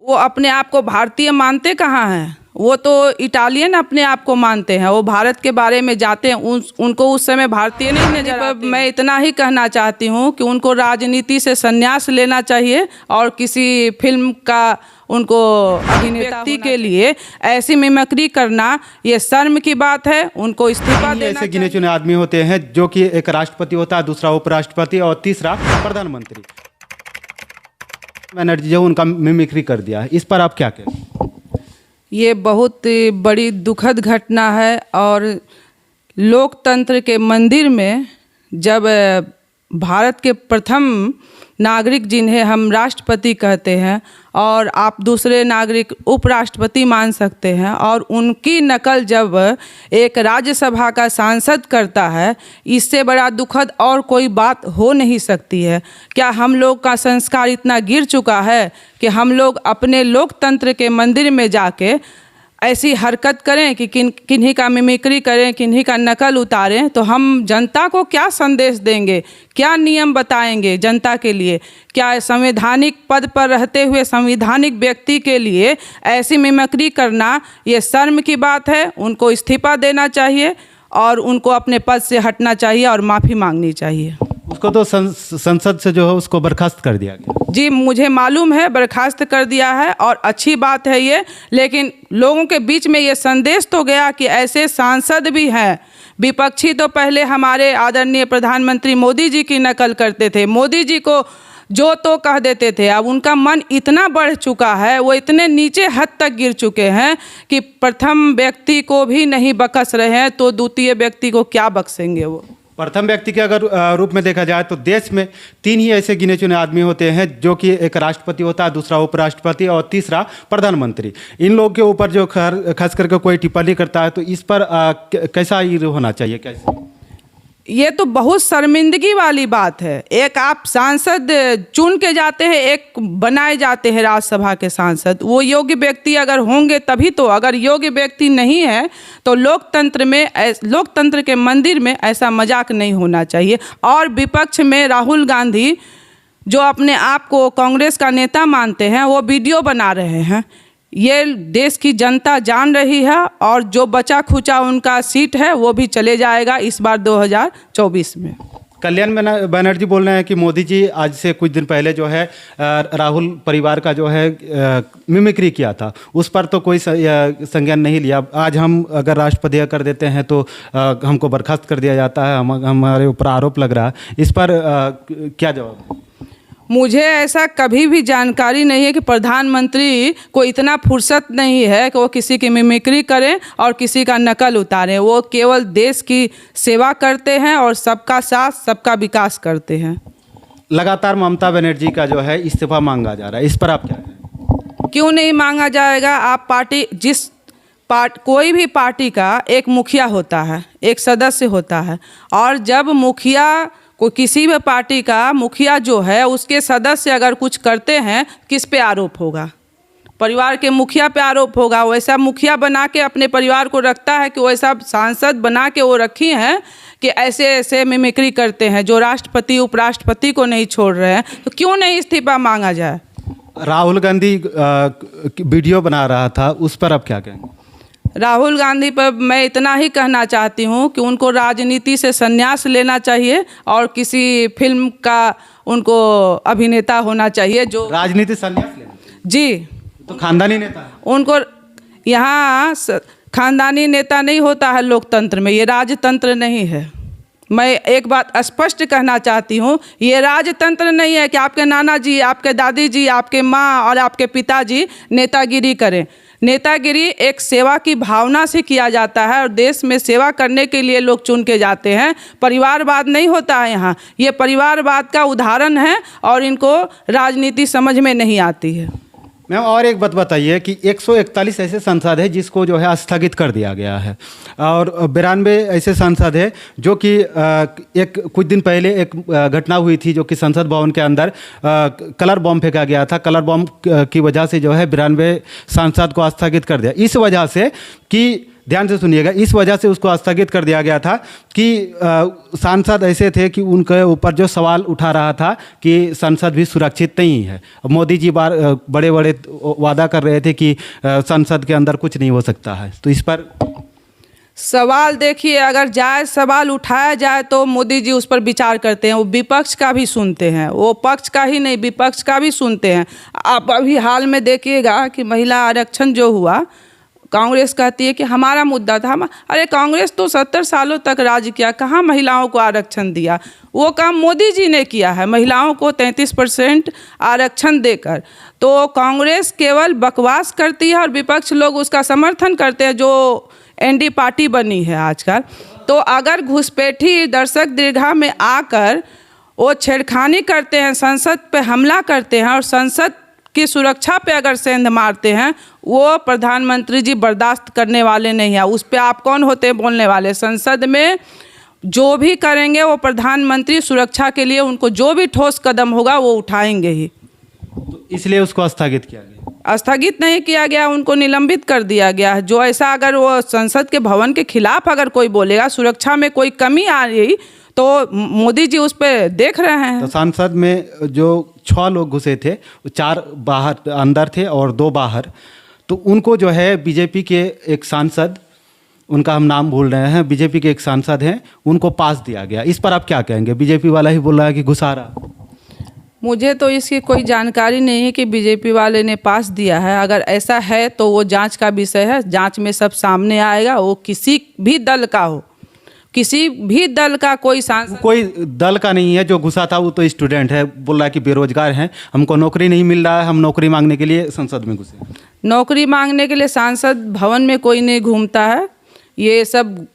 वो अपने आप को भारतीय मानते कहाँ हैं? वो तो इटालियन अपने आप को मानते हैं। वो भारत के बारे में जाते हैं, उनको उस समय भारतीय नहीं नजर आते। मैं इतना ही कहना चाहती हूँ कि उनको राजनीति से संन्यास लेना चाहिए और किसी फिल्म का उनको अभिनेता के लिए ऐसी मिमिक्री करना ये शर्म की बात है। उनको इस्तीफा देना। ऐसे गिने चुने आदमी होते हैं जो कि एक राष्ट्रपति होता है, दूसरा उपराष्ट्रपति और तीसरा प्रधानमंत्री। बनर्जी जो उनका मिमिक्री कर दिया, इस पर आप क्या कहें? ये बहुत बड़ी दुखद घटना है। और लोकतंत्र के मंदिर में जब भारत के प्रथम नागरिक जिन्हें हम राष्ट्रपति कहते हैं और आप दूसरे नागरिक उपराष्ट्रपति मान सकते हैं, और उनकी नकल जब एक राज्यसभा का सांसद करता है, इससे बड़ा दुखद और कोई बात हो नहीं सकती है। क्या हम लोग का संस्कार इतना गिर चुका है कि हम लोग अपने लोकतंत्र के मंदिर में जाके ऐसी हरकत करें कि किन्हीं का मिमिक्री करें, किन्हीं का नकल उतारें? तो हम जनता को क्या संदेश देंगे, क्या नियम बताएंगे जनता के लिए? क्या संवैधानिक पद पर रहते हुए संवैधानिक व्यक्ति के लिए ऐसी मिमिक्री करना ये शर्म की बात है। उनको इस्तीफा देना चाहिए और उनको अपने पद से हटना चाहिए और माफ़ी मांगनी चाहिए। उसको तो संसद से जो है उसको बर्खास्त कर दिया गया। जी, मुझे मालूम है, बर्खास्त कर दिया है और अच्छी बात है ये। लेकिन लोगों के बीच में ये संदेश तो गया कि ऐसे सांसद भी हैं। विपक्षी तो पहले हमारे आदरणीय प्रधानमंत्री मोदी जी की नकल करते थे, मोदी जी को जो तो कह देते थे। अब उनका मन इतना बढ़ चुका है, वो इतने नीचे हद तक गिर चुके हैं कि प्रथम व्यक्ति को भी नहीं बख्श रहे हैं, तो द्वितीय व्यक्ति को क्या बख्शेंगे वो? प्रथम व्यक्ति के अगर रूप में देखा जाए तो देश में 3 ही ऐसे गिने चुने आदमी होते हैं जो कि एक राष्ट्रपति होता है, दूसरा उपराष्ट्रपति और तीसरा प्रधानमंत्री। इन लोगों के ऊपर जो खास करके कोई टिप्पणी करता है तो इस पर कैसा ही होना चाहिए? कैसे? ये तो बहुत शर्मिंदगी वाली बात है। एक आप सांसद चुन के जाते हैं, एक बनाए जाते हैं राज्यसभा के सांसद। वो योग्य व्यक्ति अगर होंगे तभी तो। अगर योग्य व्यक्ति नहीं है तो लोकतंत्र के मंदिर में ऐसा मजाक नहीं होना चाहिए। और विपक्ष में राहुल गांधी जो अपने आप को कांग्रेस का नेता मानते हैं, वो वीडियो बना रहे हैं। ये देश की जनता जान रही है और जो बचा खुचा उनका सीट है वो भी चले जाएगा इस बार 2024 में। कल्याण बनर्जी बोल रहे हैं कि मोदी जी आज से कुछ दिन पहले जो है राहुल परिवार का जो है मिमिक्री किया था, उस पर तो कोई संज्ञान नहीं लिया। आज हम अगर राष्ट्रपति कर देते हैं तो हमको बर्खास्त कर दिया जाता है, हमारे ऊपर आरोप लग रहा है। इस पर क्या जवाब? मुझे ऐसा कभी भी जानकारी नहीं है कि प्रधानमंत्री को इतना फुर्सत नहीं है कि वो किसी की मिमिक्री करें और किसी का नकल उतारें। वो केवल देश की सेवा करते हैं और सबका साथ सबका विकास करते हैं। लगातार ममता बनर्जी का जो है इस्तीफा मांगा जा रहा है, इस पर आप क्या कहें? क्यों नहीं मांगा जाएगा? आप कोई भी पार्टी का एक मुखिया होता है, एक सदस्य होता है, और जब मुखिया को किसी भी पार्टी का मुखिया जो है उसके सदस्य अगर कुछ करते हैं, किस पे आरोप होगा? परिवार के मुखिया पे आरोप होगा। वैसा मुखिया बना के अपने परिवार को रखता है कि वैसा सांसद बना के वो रखी हैं कि ऐसे ऐसे मिमिक्री करते हैं जो राष्ट्रपति उपराष्ट्रपति को नहीं छोड़ रहे हैं। तो क्यों नहीं इस्तीफा मांगा जाए? राहुल गांधी वीडियो बना रहा था, उस पर आप क्या कहेंगे? राहुल गांधी पर मैं इतना ही कहना चाहती हूँ कि उनको राजनीति से संन्यास लेना चाहिए और किसी फिल्म का उनको अभिनेता होना चाहिए। जो राजनीति संन्यास लेना? जी, तो खानदानी नेता उनको यहाँ खानदानी नेता नहीं होता है लोकतंत्र में, ये राजतंत्र नहीं है। मैं एक बात स्पष्ट कहना चाहती हूँ, ये राजतंत्र नहीं है कि आपके नाना जी, आपके दादी जी, आपके माँ और आपके पिताजी नेतागिरी करें। नेतागिरी एक सेवा की भावना से किया जाता है और देश में सेवा करने के लिए लोग चुन के जाते हैं। परिवारवाद नहीं होता है यहाँ। ये परिवारवाद का उदाहरण है और इनको राजनीति समझ में नहीं आती है। मैम, और एक बात बताइए कि 141 ऐसे सांसद है जिसको जो है स्थगित कर दिया गया है और 92 ऐसे सांसद है जो कि एक कुछ दिन पहले एक घटना हुई थी जो कि संसद भवन के अंदर कलर बॉम्ब फेंका गया था। कलर बॉम्ब की वजह से जो है 92 सांसद को स्थगित कर दिया, इस वजह से कि ध्यान से सुनिएगा, इस वजह से उसको स्थगित कर दिया गया था कि सांसद ऐसे थे कि उनके ऊपर जो सवाल उठा रहा था कि संसद भी सुरक्षित नहीं है। मोदी जी बड़े बड़े वादा कर रहे थे कि संसद के अंदर कुछ नहीं हो सकता है। तो इस पर सवाल देखिए, अगर जायज़ सवाल उठाया जाए तो मोदी जी उस पर विचार करते हैं। वो विपक्ष का भी सुनते हैं, वो पक्ष का ही नहीं विपक्ष का भी सुनते हैं। आप अभी हाल में देखिएगा कि महिला आरक्षण जो हुआ, कांग्रेस कहती है कि हमारा मुद्दा था। अरे कांग्रेस तो 70 सालों तक राज किया, कहाँ महिलाओं को आरक्षण दिया? वो काम मोदी जी ने किया है, महिलाओं को 33% आरक्षण देकर। तो कांग्रेस केवल बकवास करती है और विपक्ष लोग उसका समर्थन करते हैं, जो एनडी पार्टी बनी है आजकल। तो अगर घुसपैठी दर्शक दीर्घा में आकर वो छेड़खानी करते हैं, संसद पे हमला करते हैं और संसद की सुरक्षा पे अगर सेंध मारते हैं, वो प्रधानमंत्री जी बर्दाश्त करने वाले नहीं है। उस पे आप कौन होते हैं बोलने वाले? संसद में जो भी करेंगे वो प्रधानमंत्री सुरक्षा के लिए उनको जो भी ठोस कदम होगा वो उठाएंगे ही। तो इसलिए उसको स्थगित किया गया। स्थगित नहीं किया गया, उनको निलंबित कर दिया गया है। जो ऐसा अगर वो संसद के भवन के खिलाफ अगर कोई बोलेगा, सुरक्षा में कोई कमी आ रही, तो मोदी जी उस पर देख रहे हैं। तो संसद में जो 6 लोग घुसे थे, 4 बाहर अंदर थे और 2 बाहर। तो उनको जो है बीजेपी के एक सांसद, उनका हम नाम भूल रहे हैं, बीजेपी के एक सांसद हैं, उनको पास दिया गया। इस पर आप क्या कहेंगे? बीजेपी वाला ही बोल रहा है कि घुसा रहा। मुझे तो इसकी कोई जानकारी नहीं है कि बीजेपी वाले ने पास दिया है। अगर ऐसा है तो वो जांच का विषय है, जांच में सब सामने आएगा। वो किसी भी दल का हो, किसी भी दल का कोई सांसद, कोई दल का नहीं है जो घुसा था। वो तो स्टूडेंट है, बोल रहा है कि बेरोजगार हैं, हमको नौकरी नहीं मिल रहा है, हम नौकरी मांगने के लिए संसद में घुसे। नौकरी मांगने के लिए सांसद भवन में कोई नहीं घूमता है। ये सब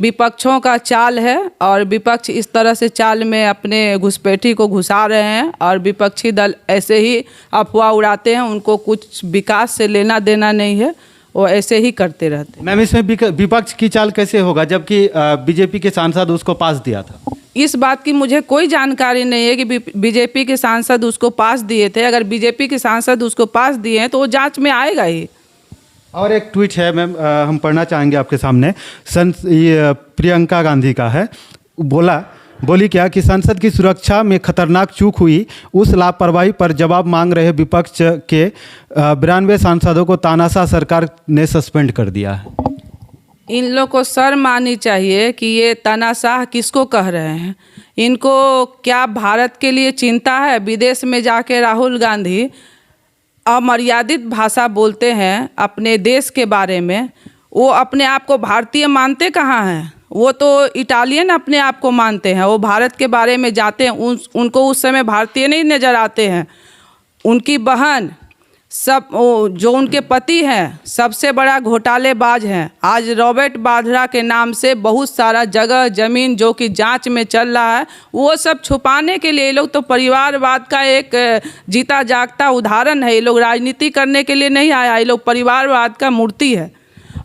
विपक्षों का चाल है और विपक्ष इस तरह से चाल में अपने घुसपैठी को घुसा रहे हैं और विपक्षी दल ऐसे ही अफवाह उड़ाते हैं। उनको कुछ विकास से लेना देना नहीं है, वो ऐसे ही करते रहते हैं। मैम, इसमें विपक्ष की चाल कैसे होगा जबकि बीजेपी के सांसद उसको पास दिया था? इस बात की मुझे कोई जानकारी नहीं है कि बीजेपी के सांसद उसको पास दिए थे। अगर बीजेपी के सांसद उसको पास दिए हैं तो वो जांच में आएगा ही। और एक ट्वीट है मैम, हम पढ़ना चाहेंगे आपके सामने। ये प्रियंका गांधी का है। बोली क्या कि संसद की सुरक्षा में खतरनाक चूक हुई, उस लापरवाही पर जवाब मांग रहे विपक्ष के 92 सांसदों को तानाशाह सरकार ने सस्पेंड कर दिया है। इन लोग को शर्म आनी चाहिए कि ये तानाशाह किसको कह रहे हैं। इनको क्या भारत के लिए चिंता है? विदेश में जाके राहुल गांधी अमर्यादित भाषा बोलते हैं अपने देश के बारे में। वो अपने आप को भारतीय मानते कहाँ हैं? वो तो इटालियन अपने आप को मानते हैं। वो भारत के बारे में जाते हैं, उनको उस समय भारतीय नहीं नज़र आते हैं। उनकी बहन, सब जो उनके पति हैं, सबसे बड़ा घोटालेबाज हैं। आज रॉबर्ट वाड्रा के नाम से बहुत सारा जगह जमीन जो कि जांच में चल रहा है, वो सब छुपाने के लिए ये लोग तो परिवारवाद का एक जीता जागता उदाहरण है। ये लोग राजनीति करने के लिए नहीं आया, ये लोग परिवारवाद का मूर्ति है।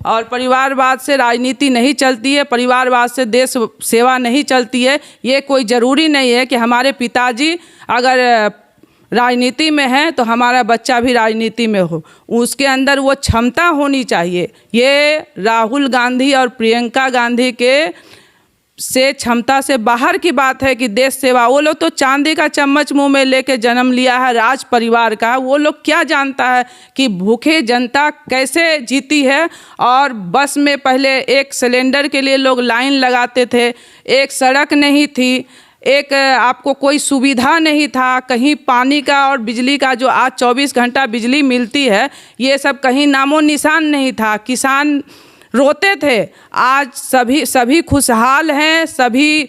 और परिवारवाद से राजनीति नहीं चलती है, परिवारवाद से देश सेवा नहीं चलती है। ये कोई ज़रूरी नहीं है कि हमारे पिताजी अगर राजनीति में है तो हमारा बच्चा भी राजनीति में हो। उसके अंदर वो क्षमता होनी चाहिए। ये राहुल गांधी और प्रियंका गांधी के से क्षमता से बाहर की बात है कि देश सेवा। वो लोग तो चांदी का चम्मच मुंह में लेके जन्म लिया है राज परिवार का। वो लोग क्या जानता है कि भूखे जनता कैसे जीती है। और बस में पहले एक सिलेंडर के लिए लोग लाइन लगाते थे, एक सड़क नहीं थी, एक आपको कोई सुविधा नहीं था, कहीं पानी का और बिजली का जो आज 24 घंटा बिजली मिलती है, ये सब कहीं नामो निशान नहीं था। किसान रोते थे। आज सभी खुशहाल हैं, सभी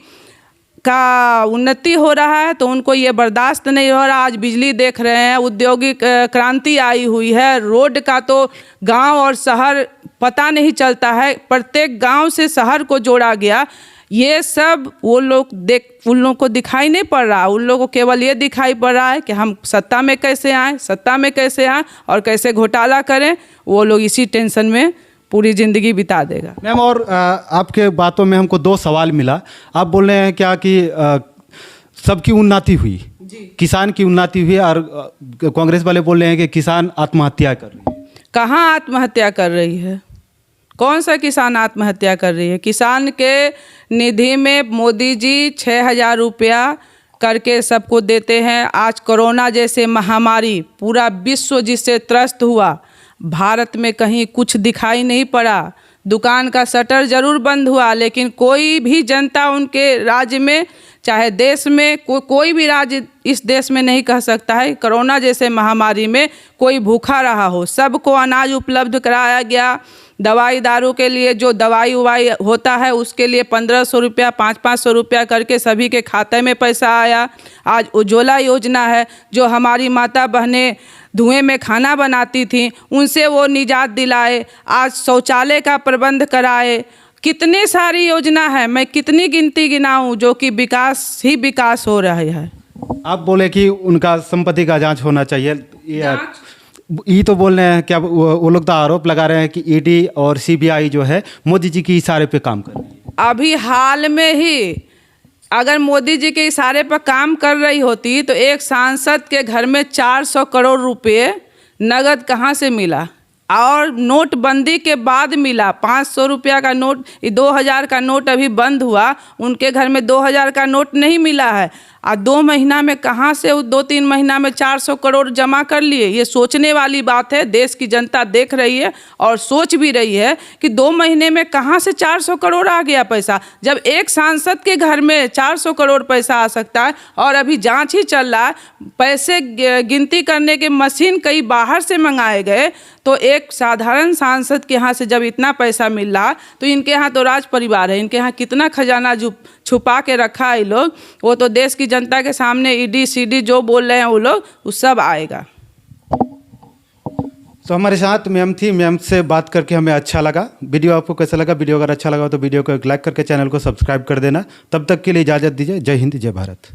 का उन्नति हो रहा है, तो उनको ये बर्दाश्त नहीं हो रहा। आज बिजली देख रहे हैं, औद्योगिक क्रांति आई हुई है। रोड का तो गांव और शहर पता नहीं चलता है, प्रत्येक गांव से शहर को जोड़ा गया। ये सब उन लोगों को दिखाई नहीं पड़ रहा। उन लोगों को केवल ये दिखाई पड़ रहा है कि हम सत्ता में कैसे आएँ और कैसे घोटाला करें। वो लोग इसी टेंशन में पूरी ज़िंदगी बिता देगा। मैम, और आपके बातों में हमको 2 सवाल मिला। आप बोल रहे हैं क्या कि सबकी उन्नति हुई, किसान की उन्नति हुई, और कांग्रेस वाले बोल रहे हैं कि किसान आत्महत्या कर रही है। कहाँ आत्महत्या कर रही है? कौन सा किसान आत्महत्या कर रही है? किसान के निधि में मोदी जी 6,000 रुपया करके सबको देते हैं। आज कोरोना जैसे महामारी पूरा विश्व जिससे त्रस्त हुआ, भारत में कहीं कुछ दिखाई नहीं पड़ा। दुकान का शटर ज़रूर बंद हुआ, लेकिन कोई भी जनता उनके राज्य में, चाहे देश में, कोई भी राज्य इस देश में नहीं कह सकता है कोरोना जैसे महामारी में कोई भूखा रहा हो। सबको अनाज उपलब्ध कराया गया। दवाई दारू के लिए जो दवाई उवाई होता है उसके लिए 1,500 रुपया 500 रुपया करके सभी के खाते में पैसा आया। आज उज्ज्वला योजना है, जो हमारी माता बहनें धुएं में खाना बनाती थी उनसे वो निजात दिलाए। आज शौचालय का प्रबंध कराए। कितनी सारी योजना है, मैं कितनी गिनती गिनाऊं, जो कि विकास ही विकास हो रहा है। आप बोले कि उनका संपत्ति का जांच होना चाहिए, ये तो बोल रहे हैं, क्या वो लोग तो आरोप लगा रहे हैं कि ईडी और सीबीआई जो है मोदी जी के इशारे पे काम कर रही है। अभी हाल में ही अगर मोदी जी के इशारे पर काम कर रही होती तो एक सांसद के घर में 400 करोड़ रुपए नगद कहाँ से मिला? और नोटबंदी के बाद मिला। 500 रुपया का नोट, 2,000 का नोट अभी बंद हुआ, उनके घर में 2,000 का नोट नहीं मिला है। और 2 महीना में कहाँ से 2-3 महीना में 400 करोड़ जमा कर लिए? ये सोचने वाली बात है। देश की जनता देख रही है और सोच भी रही है कि 2 महीने में कहाँ से 400 करोड़ आ गया पैसा, जब एक सांसद के घर में 400 करोड़ पैसा आ सकता है। और अभी जांच ही चल रहा है। पैसे गिनती करने के मशीन कई बाहर से मंगाए गए, तो एक साधारण सांसद के यहाँ से जब इतना पैसा मिल रहा, तो इनके यहाँ तो राज परिवार है, इनके यहाँ कितना खजाना छुपा के रखा है ये लोग। वो तो देश की जनता के सामने ईडी सीडी जो बोल रहे हैं वो लोग, वो सब आएगा। तो हमारे साथ मैम थी, मैम से बात करके हमें अच्छा लगा। वीडियो आपको कैसा लगा? वीडियो अगर अच्छा लगा तो वीडियो को एक लाइक करके चैनल को सब्सक्राइब कर देना। तब तक के लिए इजाज़त दीजिए। जय हिंद, जय भारत।